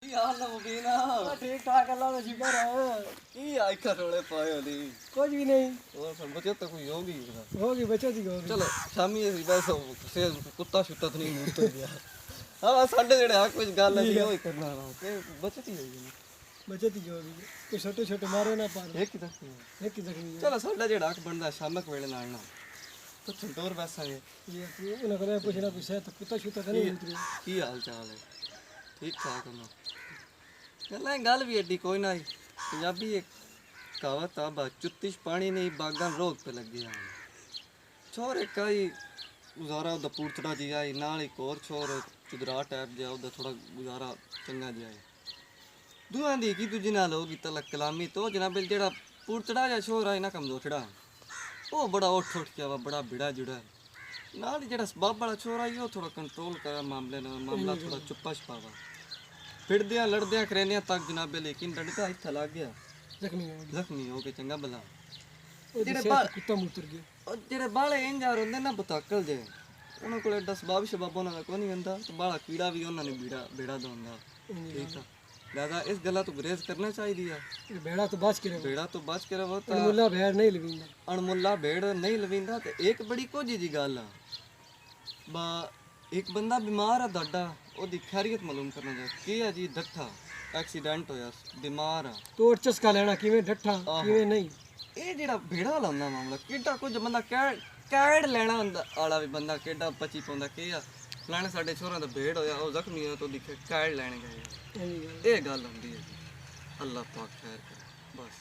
यार ना मुबीना ठीक ठाक अल्लाह का शुक्र है। की आइखा रोले पाए होली कुछ भी नहीं और फिर बचे तो कोई होगी होगी बचो दी होगी। चलो शामी ऐसी वैसे से कुत्ता छुट्टा तो नहीं मुंह तो गया हां साडे जेड़े आ कुछ गल है ओही करना के बचत ही होगी बचत ही होगी कोई छोटे छोटे मारे ना पार एक ही तक एक ही जख्मी चलो साडा जेड़ा हक बनदा शामक वेले नाल ना तो छंटोर बैसांगे ये उन्हें करे पूछना पूछे तो कुत्ता छुट्टा तो नहीं उतरी की हाल चाल है ठीक ठाक है ना गल भी एडी कोई ना पंजाबी एक कहावत आ बा चुत्तिश पानी नहीं बागां रोग पे लग गया छोर एक आई गुजारा उदा पूरतड़ा जी आई नाल एक और छोर चुदरा टाइप जा उदा थोड़ा गुजारा चंगा जी आई दुआं दी की दूजी नाल होगी तलक कलामी तो जनाब जेड़ा पूरतड़ा जा छोर आई ना कमजोरड़ा वो बड़ा उठ के आवा बड़ा बिड़ा जुड़ा नाल जेड़ा सबाब वाला छोर आई वो थोड़ा कंट्रोल करा मामला थोड़ा चुप्पा छपावा फिरदियां लड़दियां करेनियां तक जनाब लेकिन डंडा इत्था लग गया जख्मी हो के चंगा भला जेड़े बाल कुत्ता मुतर गया जेड़े बाले इंज आ रोंदे ना बताकल जे उन्हां कोल एडा सबाब शबाब उन्हां दा कोई नहीं हुंदा ते बाला कीड़ा भी उन्हां ने बेड़ा दोंदा ठीक है दादा इस गल्ला तो गुरेज करना चाहिए है भेड़ा तो बच के रहो तो अनमुल्ला भेड़ नहीं लवींदा अनमुल्ला भेड़ नहीं लवींदा ते एक बड़ी कोजी जी गल आ बा एक बंदा बीमार है दादा ओदी खैरियत मालूम करना चाहिए की है जी डट्ठा एक्सीडेंट होया बीमार है तो चस्का लेना किवें डट्ठा किवें नहीं ਇਹ ਜਿਹੜਾ ਭੇੜਾ ਲਾਉਂਦਾ ਮਾਮਲਾ ਕਿੱਡਾ ਕੁਝ ਬੰਦਾ ਕੈੜ ਲੈਣਾ ਹੁੰਦਾ ਆਲਾ ਵੀ ਬੰਦਾ ਕਿੱਡਾ ਪਚੀ ਪਾਉਂਦਾ ਕੀ ਆ ਫਲਾਣੇ ਸਾਡੇ ਛੋਰਾਂ ਦਾ ਭੇੜ ਹੋਇਆ ਉਹ ਜ਼ਖਮੀ ਹੋਇਆ ਤੋਂ ਦਿਖੇ ਕੈੜ ਲੈਣ ਗਏ ਇਹ ਗੱਲ ਹੁੰਦੀ ਹੈ ਜੀ ਅੱਲਾਹ ਪਾਕ ਖੈਰ ਕਰੇ ਬਸ